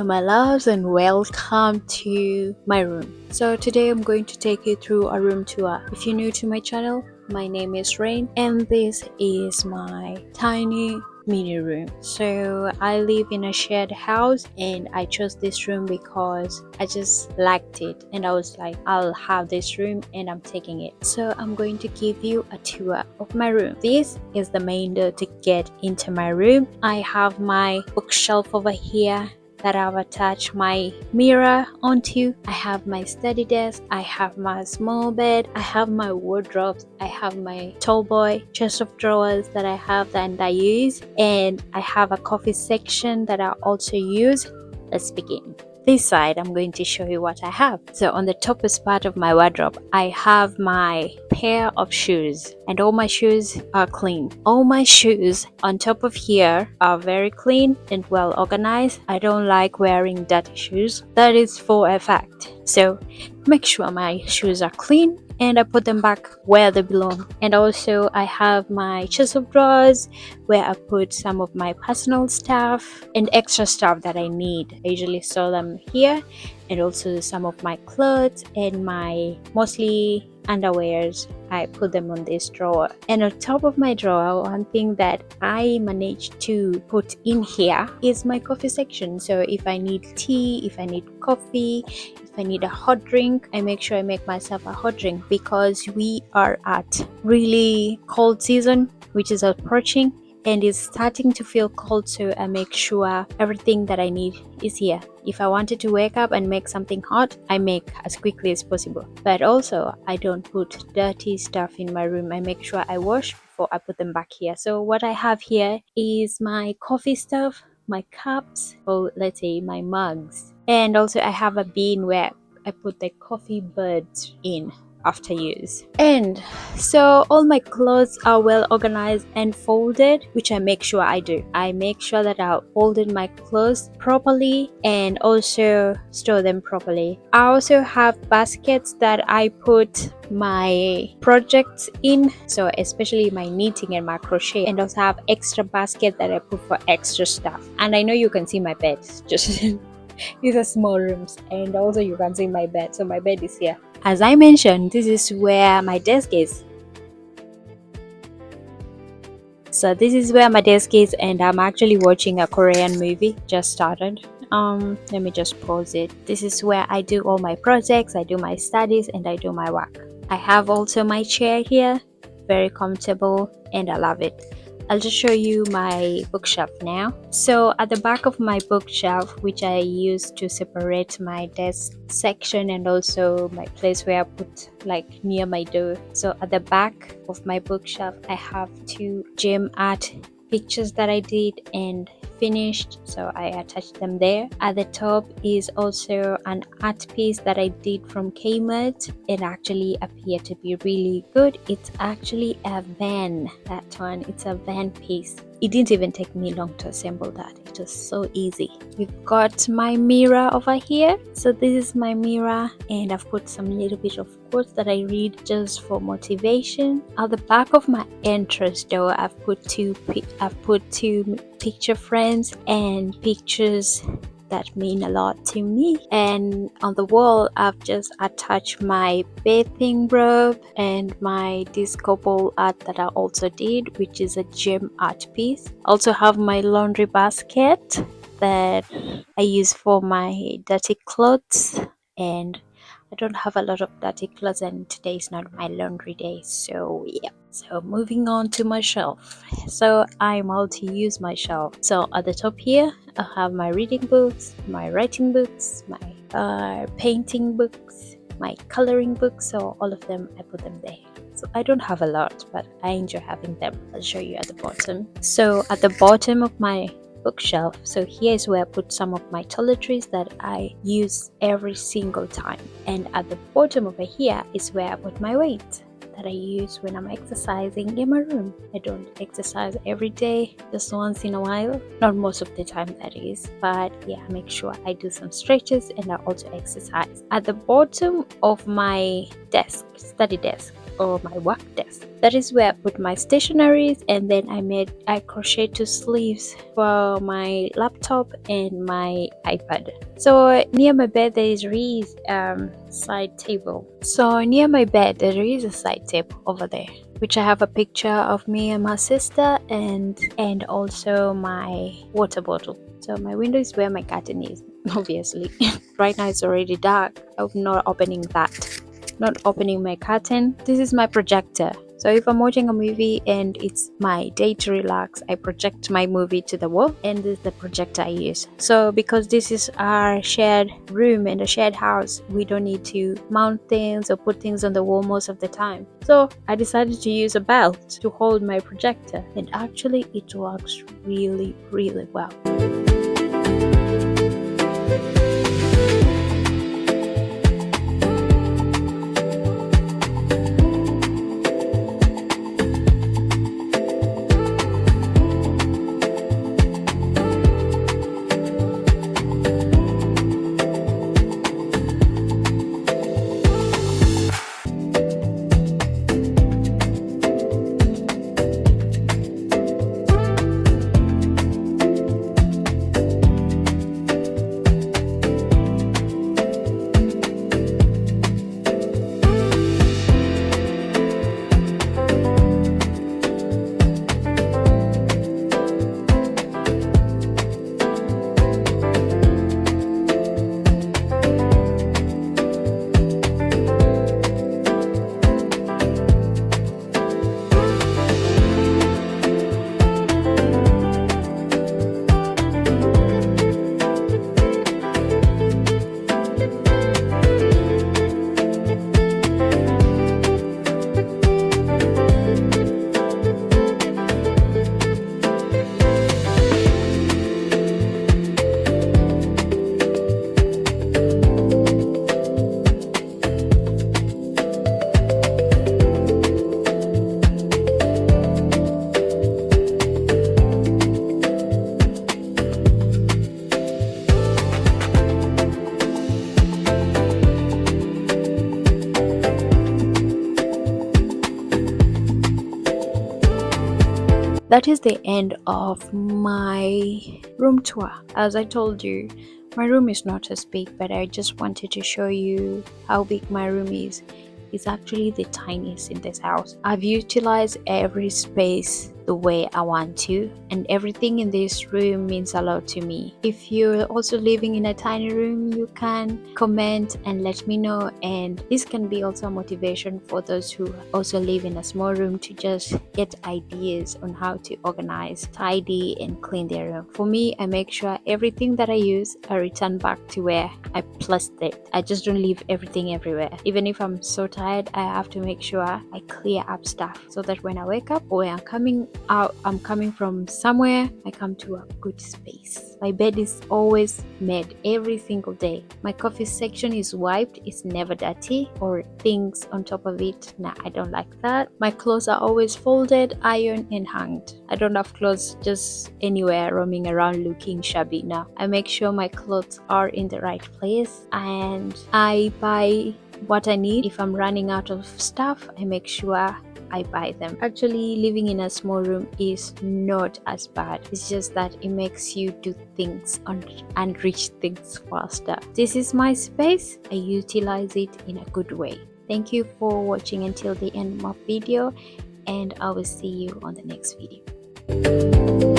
Hello my loves and welcome to my room. So today I'm going to take you through a room tour. If you're new to my channel, my name is Rain and this is my tiny mini room. So I live in a shared house and I chose this room because I just liked it and I was like, I'll have this room and I'm taking it. So I'm going to give you a tour of my room. This is the main door to get into my room. I have my bookshelf over here that I've attached my mirror onto. I have my study desk, I have my small bed, I have my wardrobes, I have my tall boy chest of drawers that I have and I use, and I have a coffee section that I also use. Let's begin. This side I'm going to show you what I have. So on the toppest part of my wardrobe I have my pair of shoes and all my shoes are clean. All my shoes on top of here are very clean and well organized. I don't like wearing dirty shoes. That is for a fact. So make sure my shoes are clean and I put them back where they belong. And also I have my chest of drawers where I put some of my personal stuff and extra stuff that I need. I usually store them here, and also some of my clothes and my mostly underwears. I put them on this drawer. And on top of my drawer, one thing that I managed to put in here is my coffee section. So if I need tea, if I need coffee, if I need a hot drink, I make sure I make myself a hot drink because we are at really cold season which is approaching and it's starting to feel cold, so I make sure everything that I need is here. If I wanted to wake up and make something hot, I make as quickly as possible. But also I don't put dirty stuff in my room. I make sure I wash before I put them back here. So what I have here is my coffee stuff, my cups, or let's say my mugs, and also I have a bin where I put the coffee buds in after use. And so all my clothes are well organized and folded, which I make sure I do. I make sure that I folded my clothes properly and also store them properly. I also have baskets that I put my projects in, so especially my knitting and my crochet, and also have extra basket that I put for extra stuff. And I know you can see my bed, just these are small rooms, and also you can see my bed. So my bed is here. As I mentioned, this is where my desk is. So this is where my desk is, and I'm actually watching a Korean movie, just started. Let me just pause it. This is where I do all my projects, I do my studies, and I do my work. I have also my chair here, very comfortable, and I love it. I'll just show you my bookshelf now. So at the back of my bookshelf, which I use to separate my desk section and also my place where I put like near my door. So at the back of my bookshelf, I have two gem art pictures that I did and finished, so I attached them there. At the top is also an art piece that I did from Kmart. It actually appeared to be really good. It's actually a van, that one. It's a van piece. It didn't even take me long to assemble that. It was so easy. We've got my mirror over here. So this is my mirror, and I've put some little bit of quotes that I read just for motivation. At the back of my entrance door, I've put two picture frames and pictures that mean a lot to me. And on the wall I've just attached my bathing robe and my disco ball art that I also did, which is a gem art piece. Also have my laundry basket that I use for my dirty clothes, and I don't have a lot of dirty clothes and today is not my laundry day, so yeah. So moving on to my shelf. So I multi-use my shelf. So at the top here I have my reading books, my writing books, my painting books, my coloring books. So all of them, I put them there. So I don't have a lot, but I enjoy having them. I'll show you at the bottom. So at the bottom of my bookshelf, so here is where I put some of my toiletries that I use every single time. And at the bottom over here is where I put my weights that I use when I'm exercising in my room. I don't exercise every day, just once in a while, not most of the time that is, but yeah, I make sure I do some stretches and I also exercise. At the bottom of my desk, study desk or my work desk, That is where I put my stationaries, and then I crochet 2 sleeves for my laptop and my iPad. So near my bed there is side table. So near my bed there is a side table over there, which I have a picture of me and my sister, and also my water bottle. So my window is where my curtain is, obviously. Right now it's already dark. I'm not opening that. Not opening my curtain. This is my projector. So if I'm watching a movie and it's my day to relax, I project my movie to the wall, and this is the projector I use. So because this is our shared room and a shared house, we don't need to mount things or put things on the wall most of the time. So I decided to use a belt to hold my projector, and actually it works really, really well. That is the end of my room tour. As I told you, my room is not as big, but I just wanted to show you how big my room is. It's actually the tiniest in this house. I've utilized every space the way I want to, and everything in this room means a lot to me. If you're also living in a tiny room, you can comment and let me know, and this can be also a motivation for those who also live in a small room to just get ideas on how to organize, tidy and clean their room. For me, I make sure everything that I use I return back to where I placed it. I just don't leave everything everywhere. Even if I'm so tired, I have to make sure I clear up stuff so that when I wake up or I'm coming from somewhere, I come to a good space. My bed is always made every single day. My coffee section is wiped, it's never dirty or things on top of it. Nah, I don't like that. My clothes are always folded, ironed and hanged. I don't have clothes just anywhere roaming around looking shabby. Now I make sure my clothes are in the right place, and I buy what I need. If I'm running out of stuff, I make sure I buy them. Actually, living in a small room is not as bad. It's just that it makes you do things and reach things faster. This is my space. I utilize it in a good way. Thank you for watching until the end of my video, and I will see you on the next video.